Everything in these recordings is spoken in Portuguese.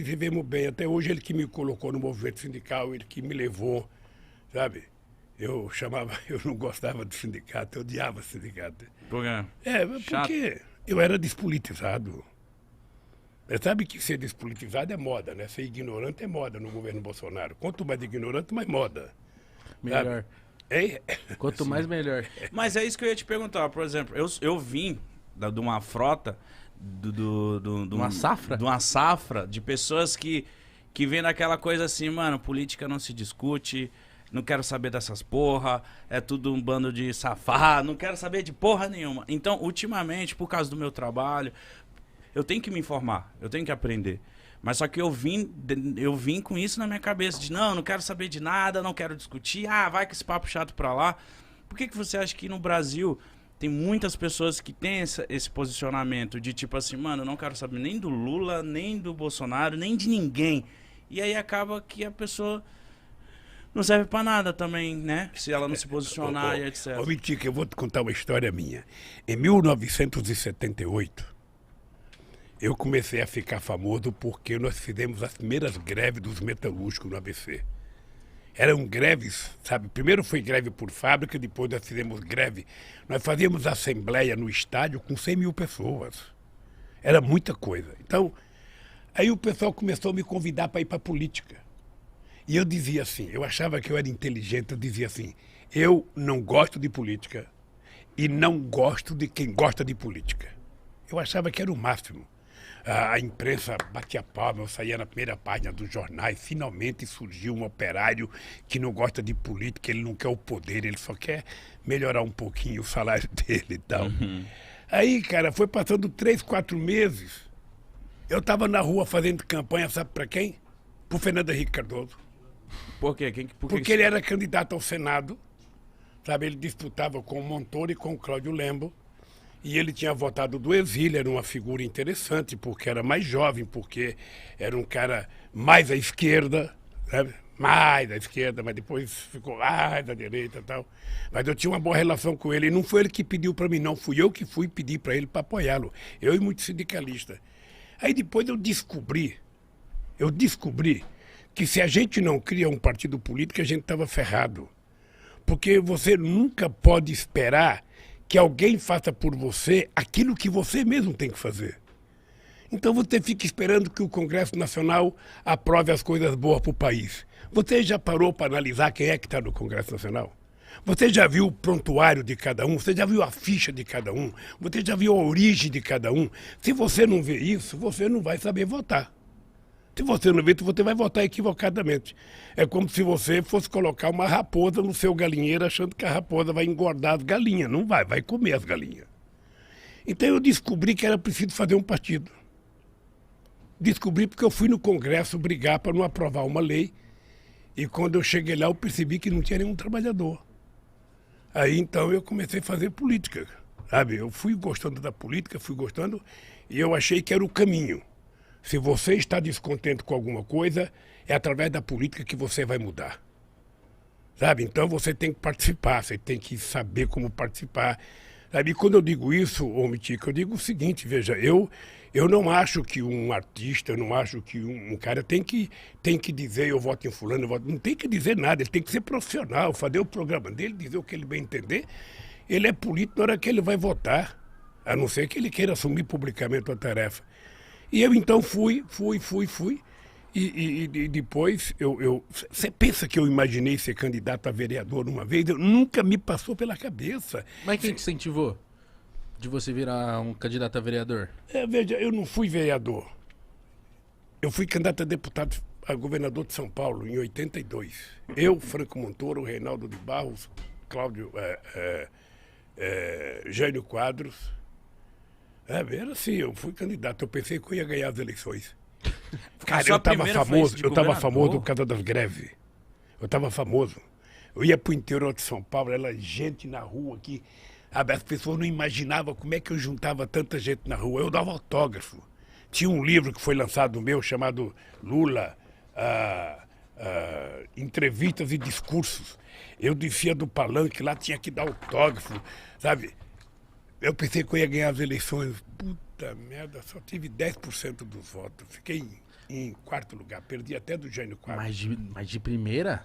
Vivemos bem, até hoje ele que me colocou no movimento sindical, ele que me levou, sabe? Eu não gostava do sindicato, eu odiava o sindicato. Por quê? Porque eu era despolitizado. Sabe que ser despolitizado é moda, né? Ser ignorante é moda no governo Bolsonaro. Quanto mais ignorante, mais moda. Melhor. É, Quanto mais, melhor. Mas é isso que eu ia te perguntar. Por exemplo, eu vim de uma frota, Uma safra? de uma safra de pessoas que vem daquela coisa assim, mano, política não se discute, não quero saber dessas porra, é tudo um bando de safado, não quero saber de porra nenhuma. Então, ultimamente, por causa do meu trabalho, eu tenho que me informar, eu tenho que aprender. Mas só que eu vim com isso na minha cabeça, de não quero saber de nada, não quero discutir, vai com esse papo chato pra lá. Por que você acha que no Brasil tem muitas pessoas que têm esse posicionamento de tipo assim, mano, eu não quero saber nem do Lula, nem do Bolsonaro, nem de ninguém. E aí acaba que a pessoa não serve pra nada também, né? Se ela não se posicionar e etc. Ô, Mitica, eu vou te contar uma história minha. Em 1978, eu comecei a ficar famoso porque nós fizemos as primeiras greves dos metalúrgicos no ABC. Eram greves, sabe? Primeiro foi greve por fábrica, depois nós fizemos greve. Nós fazíamos assembleia no estádio com 100 mil pessoas. Era muita coisa. Então, aí o pessoal começou a me convidar para ir para a política. E eu dizia assim, eu achava que eu era inteligente, eu dizia assim, eu não gosto de política e não gosto de quem gosta de política. Eu achava que era o máximo. A imprensa batia palma, eu saía na primeira página dos jornais, finalmente surgiu um operário que não gosta de política, ele não quer o poder, ele só quer melhorar um pouquinho o salário dele e tal. Aí, cara, foi passando 3, 4 meses, eu estava na rua fazendo campanha, sabe para quem? Pro Fernando Henrique Cardoso. Por quê? Porque ele era candidato ao Senado, sabe? Ele disputava com o Montoro e com o Cláudio Lembo. E ele tinha votado do exílio, era uma figura interessante, porque era mais jovem, porque era um cara mais à esquerda, sabe? Mais à esquerda, mas depois ficou mais à direita e tal. Mas eu tinha uma boa relação com ele, e não foi ele que pediu para mim, não. Fui eu que fui pedir para ele para apoiá-lo. Eu e muitos sindicalistas. Aí depois eu descobri que se a gente não cria um partido político, a gente estava ferrado. Porque você nunca pode esperar que alguém faça por você aquilo que você mesmo tem que fazer. Então você fica esperando que o Congresso Nacional aprove as coisas boas para o país. Você já parou para analisar quem é que está no Congresso Nacional? Você já viu o prontuário de cada um? Você já viu a ficha de cada um? Você já viu a origem de cada um? Se você não vê isso, você não vai saber votar. Se você não vê, você vai votar equivocadamente. É como se você fosse colocar uma raposa no seu galinheiro achando que a raposa vai engordar as galinhas. Não vai, vai comer as galinhas. Então eu descobri que era preciso fazer um partido. Descobri porque eu fui no Congresso brigar para não aprovar uma lei. E quando eu cheguei lá, eu percebi que não tinha nenhum trabalhador. Aí então eu comecei a fazer política, sabe? Eu fui gostando da política, e eu achei que era o caminho. Se você está descontente com alguma coisa, é através da política que você vai mudar. Sabe? Então você tem que participar, você tem que saber como participar. Sabe? E quando eu digo isso, ô Mitica, eu digo o seguinte, veja, eu não acho que um artista, eu não acho que um cara tem que dizer eu voto em fulano, não tem que dizer nada, ele tem que ser profissional, fazer o programa dele, dizer o que ele bem entender. Ele é político na hora que ele vai votar, a não ser que ele queira assumir publicamente a tarefa. E eu então fui. E depois, você pensa que eu imaginei ser candidato a vereador uma vez? Nunca me passou pela cabeça. Mas quem te incentivou de você virar um candidato a vereador? Veja, eu não fui vereador. Eu fui candidato a deputado a governador de São Paulo em 82. Eu, Franco Montoro, Reinaldo de Barros, Cláudio, Jânio Quadros. Era assim, eu fui candidato, eu pensei que eu ia ganhar as eleições. Cara, eu estava famoso por causa das greves. Eu estava famoso. Eu ia pro interior de São Paulo, era gente na rua aqui. As pessoas não imaginavam como é que eu juntava tanta gente na rua. Eu dava autógrafo. Tinha um livro que foi lançado meu chamado Lula, Entrevistas e Discursos. Eu descia do palanque, lá tinha que dar autógrafo, sabe? Eu pensei que eu ia ganhar as eleições. Puta merda, só tive 10% dos votos. Fiquei Em quarto lugar. Perdi até do Jânio Quadros. Mas de primeira?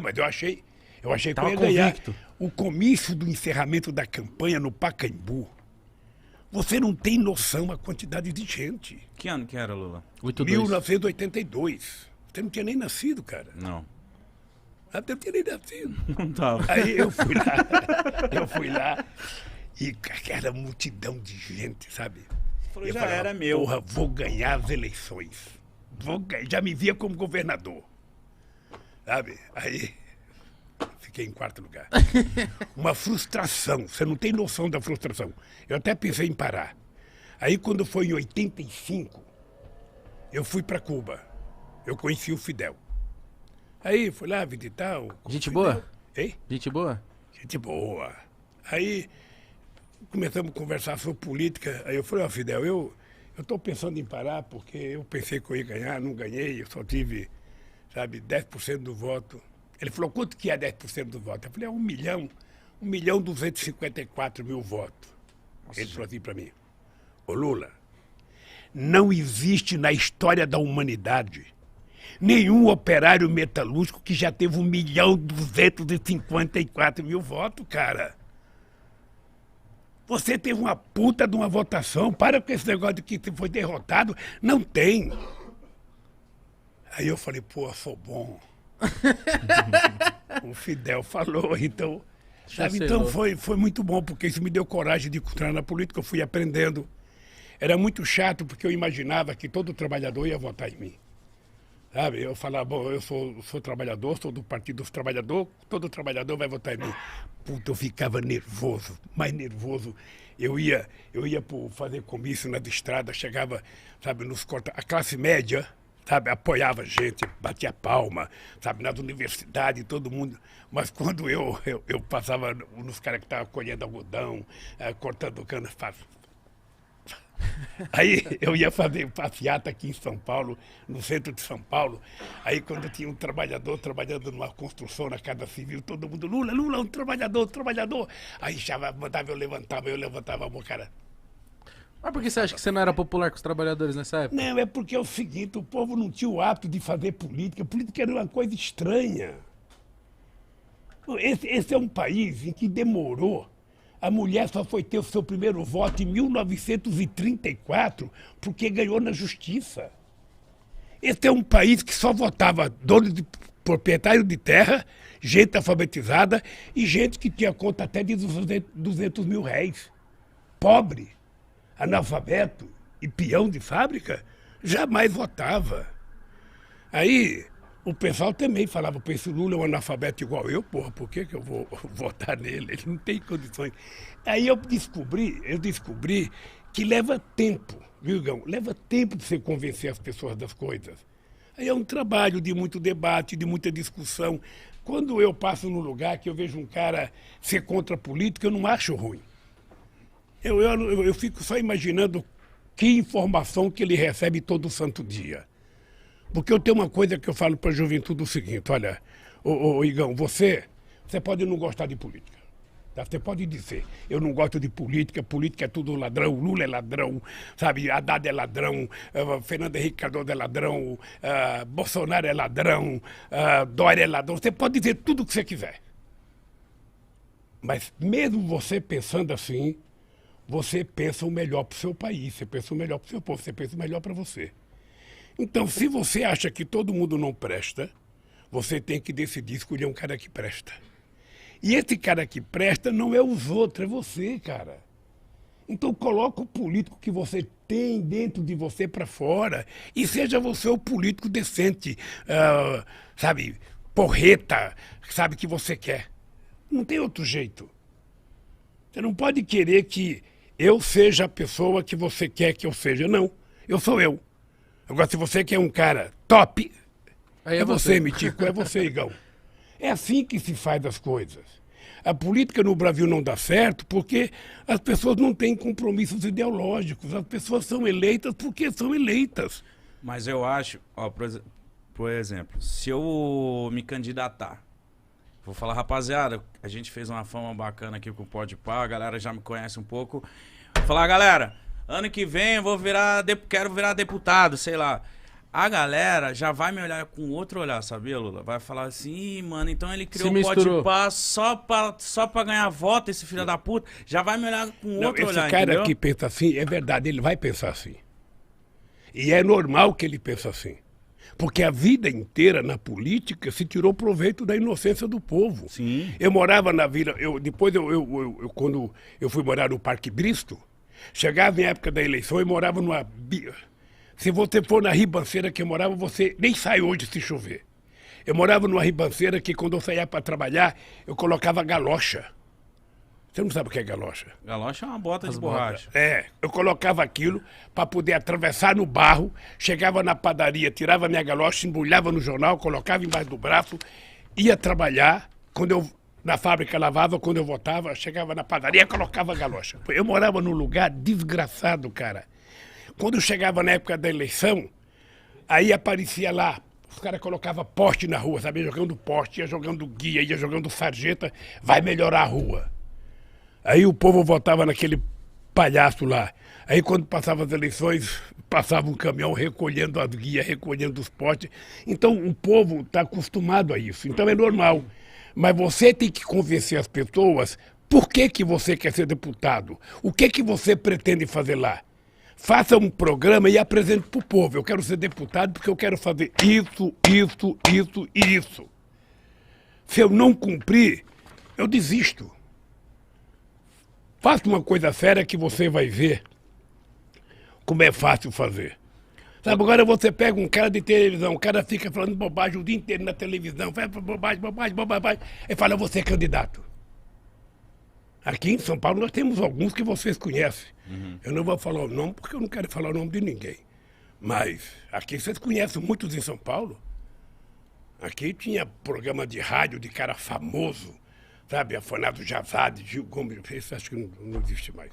Mas eu achei que eu Tava ia ganhar. convicto. O comício do encerramento da campanha no Pacaembu. Você não tem noção a quantidade de gente. Que ano que era, Lula? 82. 1982. Você não tinha nem nascido, cara. Não. Até não tinha nem nascido. Não tava. Aí eu fui lá e aquela multidão de gente, sabe? Falou, Eu já falava, era meu. Porra, vou ganhar as eleições. Já me via como governador. Sabe? Aí fiquei em quarto lugar. Uma frustração. Você não tem noção da frustração. Eu até pensei em parar. Aí quando foi em 85, eu fui para Cuba. Eu conheci o Fidel. Aí fui lá visitar o Gente Fidel. boa? Hein? Gente boa? Gente boa. Aí começamos a conversar sobre política. Aí eu falei, Fidel, eu estou pensando em parar porque eu pensei que eu ia ganhar, não ganhei, eu só tive, 10% do voto. Ele falou, quanto que é 10% do voto? Eu falei, 1.254.000 votos. Ele falou assim para mim, ô Lula, não existe na história da humanidade nenhum operário metalúrgico que já teve 1.254.000 votos, cara. Você teve uma puta de uma votação, para com esse negócio de que você foi derrotado. Não tem. Aí eu falei, pô, sou bom. O Fidel falou, então... Então foi muito bom, porque isso me deu coragem de entrar na política, eu fui aprendendo. Era muito chato, porque eu imaginava que todo trabalhador ia votar em mim. Eu falava, bom, eu sou trabalhador, sou do Partido dos Trabalhadores, todo trabalhador vai votar em mim. Puta, eu ficava nervoso, mais nervoso. Eu ia fazer comício nas estradas, chegava, nos corta, a classe média, apoiava a gente, batia palma, nas universidades, todo mundo. Mas quando eu passava nos caras que estavam colhendo algodão, cortando cana, aí eu ia fazer passeata aqui em São Paulo, no centro de São Paulo. Aí quando tinha um trabalhador trabalhando numa construção na Casa Civil, todo mundo, Lula, um trabalhador. Aí já mandava eu levantava a mão, cara. Mas por que você acha que você não era popular com os trabalhadores nessa época? Não, é porque é o seguinte, o povo não tinha o hábito de fazer política. Política era uma coisa estranha. Esse é um país em que demorou. A mulher só foi ter o seu primeiro voto em 1934, porque ganhou na justiça. Esse é um país que só votava dono de proprietário de terra, gente alfabetizada e gente que tinha conta até de 200 mil réis. Pobre, analfabeto e peão de fábrica, jamais votava. Aí o pessoal também falava, pô, esse Lula é um analfabeto igual eu, porra, por que eu vou votar nele? Ele não tem condições. Aí eu descobri que leva tempo, viu, Gão? Leva tempo de você convencer as pessoas das coisas. Aí é um trabalho de muito debate, de muita discussão. Quando eu passo num lugar que eu vejo um cara ser contra a política, eu não acho ruim. Eu fico só imaginando que informação que ele recebe todo santo dia. Porque eu tenho uma coisa que eu falo para a juventude o seguinte, olha, Igão, você pode não gostar de política. Tá? Você pode dizer, eu não gosto de política, política é tudo ladrão, Lula é ladrão, Haddad é ladrão, Fernando Henrique Cardoso é ladrão, Bolsonaro é ladrão, Dória é ladrão. Você pode dizer tudo o que você quiser. Mas mesmo você pensando assim, você pensa o melhor para o seu país, você pensa o melhor para o seu povo, você pensa o melhor para você. Então, se você acha que todo mundo não presta, você tem que decidir escolher um cara que presta. E esse cara que presta não é os outros, é você, cara. Então, coloca o político que você tem dentro de você para fora e seja você o político decente, porreta, que você quer. Não tem outro jeito. Você não pode querer que eu seja a pessoa que você quer que eu seja. Não, eu sou eu. Agora, se você quer um cara top, aí é você, Mitico, é você, Igão. É assim que se faz as coisas. A política no Brasil não dá certo porque as pessoas não têm compromissos ideológicos. As pessoas são eleitas porque são eleitas. Mas eu acho, por exemplo, se eu me candidatar, vou falar, rapaziada, a gente fez uma fama bacana aqui com o Podpah, a galera já me conhece um pouco. Vou falar, galera, ano que vem eu quero virar deputado, sei lá. a galera já vai me olhar com outro olhar, sabia, Lula? Vai falar assim, ih, mano, então ele criou Se o misturou. Podpah só pra ganhar voto, esse filho da puta. Já vai me olhar com Não, outro esse olhar, cara entendeu? que pensa assim, é verdade, ele vai pensar assim. E é normal que ele pense assim. Porque a vida inteira na política se tirou proveito da inocência do povo. Sim. Eu morava na vila, quando eu fui morar no Parque Bristo, chegava em época da eleição e morava numa... Se você for na ribanceira que eu morava, você nem sai hoje se chover. Eu morava numa ribanceira que quando eu saía para trabalhar, eu colocava galocha. Você não sabe o que é galocha? Galocha é uma bota As de borracha. Eu colocava aquilo para poder atravessar no barro, chegava na padaria, tirava minha galocha, embrulhava no jornal, colocava embaixo do braço, ia trabalhar, na fábrica lavava, quando eu voltava, chegava na padaria, colocava a galocha. Eu morava num lugar desgraçado, cara. Quando eu chegava na época da eleição, aí aparecia lá, os caras colocavam poste na rua, sabe? Jogando poste, ia jogando guia, ia jogando sarjeta, vai melhorar a rua. Aí o povo votava naquele palhaço lá. Aí quando passavam as eleições, passava um caminhão recolhendo as guias, recolhendo os postes. Então o povo está acostumado a isso. Então é normal. Mas você tem que convencer as pessoas por que você quer ser deputado. O que você pretende fazer lá. Faça um programa e apresente para o povo. Eu quero ser deputado porque eu quero fazer isso, isso, isso e isso. Se eu não cumprir, eu desisto. Faça uma coisa séria que você vai ver como é fácil fazer. Sabe, agora você pega um cara de televisão, o cara fica falando bobagem o dia inteiro na televisão, faz bobagem, bobagem, bobagem, e fala, você é candidato. Aqui em São Paulo nós temos alguns que vocês conhecem. Eu não vou falar o nome porque eu não quero falar o nome de ninguém. Mas aqui vocês conhecem muitos em São Paulo. Aqui tinha programa de rádio de cara famoso, sabe? Afonado Jazade, Gil Gomes, isso acho que não existe mais.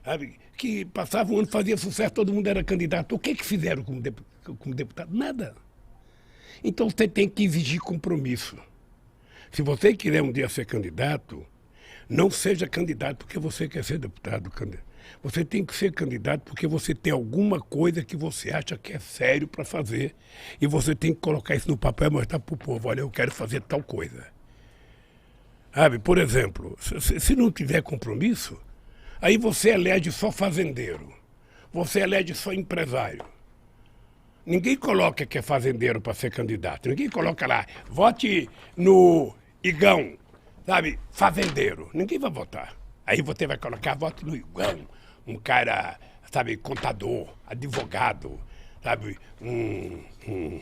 Sabe? Que passava um ano, fazia sucesso, todo mundo era candidato. O que fizeram como deputado? Nada. Então você tem que exigir compromisso. Se você quiser um dia ser candidato, não seja candidato porque você quer ser deputado. Você tem que ser candidato porque você tem alguma coisa que você acha que é sério para fazer. E você tem que colocar isso no papel e mostrar para o povo, olha, eu quero fazer tal coisa. Sabe, por exemplo, se não tiver compromisso, aí você elege só fazendeiro, você elege só empresário. Ninguém coloca que é fazendeiro para ser candidato, ninguém coloca lá, vote no Igão, sabe, fazendeiro, ninguém vai votar. Aí você vai colocar, vote no Igão, um cara, sabe, contador, advogado, sabe,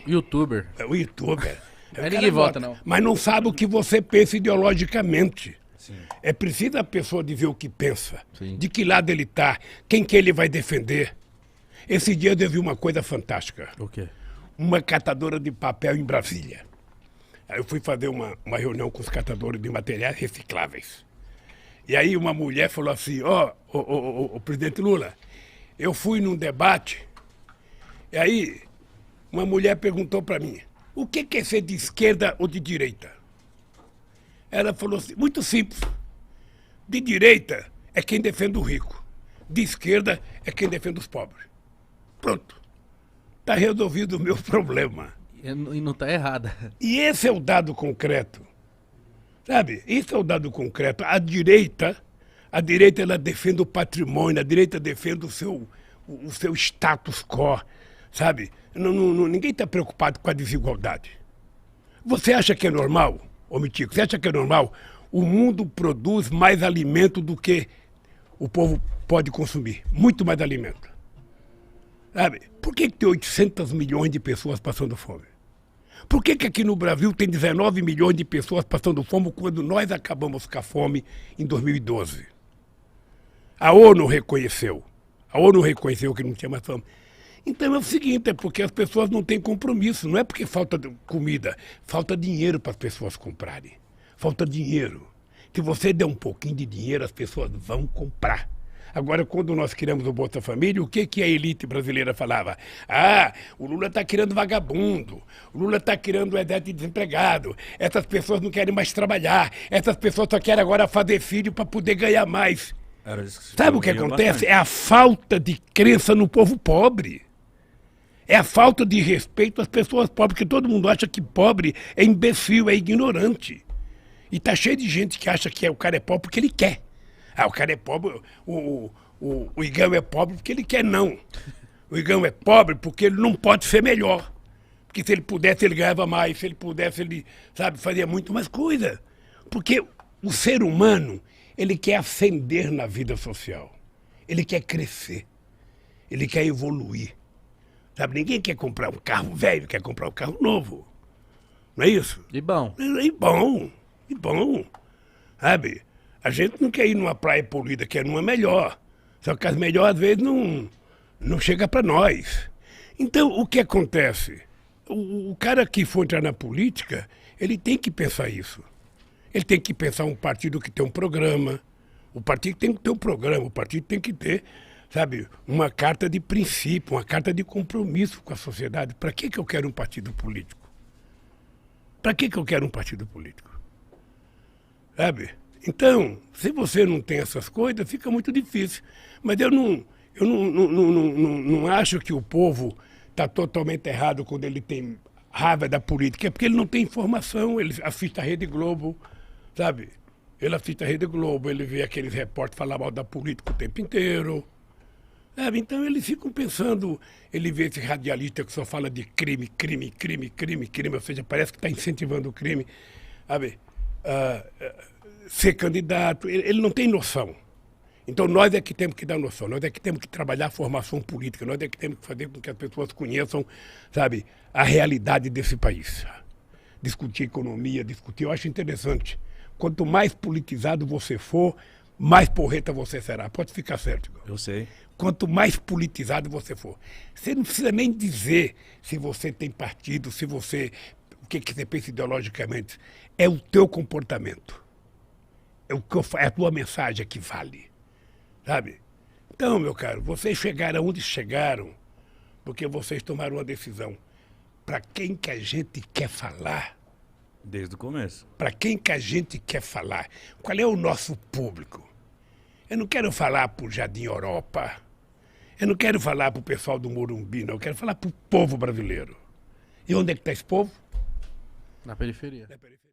Youtuber. um youtuber. Aí ninguém vota, não. Mas não sabe o que você pensa ideologicamente. Sim. É preciso a pessoa dizer o que pensa, Sim. de que lado ele está, quem que ele vai defender. Esse dia eu vi uma coisa fantástica. O quê? Uma catadora de papel em Brasília. Aí eu fui fazer uma reunião com os catadores de materiais recicláveis. E aí uma mulher falou assim, ó, presidente Lula, eu fui num debate, e aí uma mulher perguntou para mim, o que é ser de esquerda ou de direita? Ela falou assim, muito simples. De direita é quem defende o rico. De esquerda é quem defende os pobres. Pronto. Está resolvido o meu problema. E não está errada. E esse é o dado concreto. Sabe? Esse é o dado concreto. A direita ela defende o patrimônio, a direita defende o seu status quo. Sabe? Ninguém está preocupado com a desigualdade. Você acha que é normal, ô Mitico, você acha que é normal? O mundo produz mais alimento do que o povo pode consumir. Muito mais alimento. Sabe? Por que tem 800 milhões de pessoas passando fome? Por que aqui no Brasil tem 19 milhões de pessoas passando fome quando nós acabamos com a fome em 2012? A ONU reconheceu. A ONU reconheceu que não tinha mais fome. Então é o seguinte, é porque as pessoas não têm compromisso, não é porque falta comida, falta dinheiro para as pessoas comprarem. Falta dinheiro. Se você der um pouquinho de dinheiro, as pessoas vão comprar. Agora, quando nós criamos o Bolsa Família, o que a elite brasileira falava? Ah, o Lula está criando vagabundo, o Lula está criando o exército de desempregado, essas pessoas não querem mais trabalhar, essas pessoas só querem agora fazer filho para poder ganhar mais. Sabe o que acontece? É a falta de crença no povo pobre. É a falta de respeito às pessoas pobres, porque todo mundo acha que pobre é imbecil, é ignorante. E tá cheio de gente que acha que o cara é pobre porque ele quer. Ah, o cara é pobre, o Igão é pobre porque ele quer, não. O Igão é pobre porque ele não pode ser melhor. Porque se ele pudesse, ele ganhava mais. Se ele pudesse, ele, sabe, fazia muito mais coisa. Porque o ser humano, ele quer ascender na vida social. Ele quer crescer. Ele quer evoluir. Sabe, ninguém quer comprar um carro velho, quer comprar um carro novo. Não é isso? E bom. E bom, e bom. Sabe? A gente não quer ir numa praia poluída, quer numa melhor. Só que as melhores, às vezes, não chega para nós. Então, o que acontece? O cara que for entrar na política, ele tem que pensar isso. Ele tem que pensar um partido que tem um programa. O partido tem que ter um programa, o partido tem que ter, sabe, uma carta de princípio, uma carta de compromisso com a sociedade. Para que eu quero um partido político? Para que eu quero um partido político? Sabe? Então, se você não tem essas coisas, fica muito difícil. Mas eu não acho que o povo está totalmente errado quando ele tem raiva da política. É porque ele não tem informação, ele assiste a Rede Globo, sabe? Ele assiste a Rede Globo, ele vê aqueles repórteres falar mal da política o tempo inteiro. Sabe? Então eles ficam pensando, ele vê esse radialista que só fala de crime, crime, crime, crime, crime, ou seja, parece que está incentivando o crime. Sabe? Ser candidato, ele não tem noção. Então nós é que temos que dar noção, nós é que temos que trabalhar a formação política, nós é que temos que fazer com que as pessoas conheçam, sabe, a realidade desse país. Discutir economia, discutir, eu acho interessante. Quanto mais politizado você for, mais porreta você será. Pode ficar certo. Eu sei. Quanto mais politizado você for. Você não precisa nem dizer se você tem partido, se você... o que você pensa ideologicamente. É o teu comportamento. É a tua mensagem que vale. Sabe? Então, meu caro, vocês chegaram onde chegaram porque vocês tomaram uma decisão. Para quem que a gente quer falar? Desde o começo. Para quem que a gente quer falar? Qual é o nosso público? Eu não quero falar para o Jardim Europa. Eu não quero falar para o pessoal do Morumbi, não. Eu quero falar para o povo brasileiro. E onde é que está esse povo? Na periferia. Na periferia.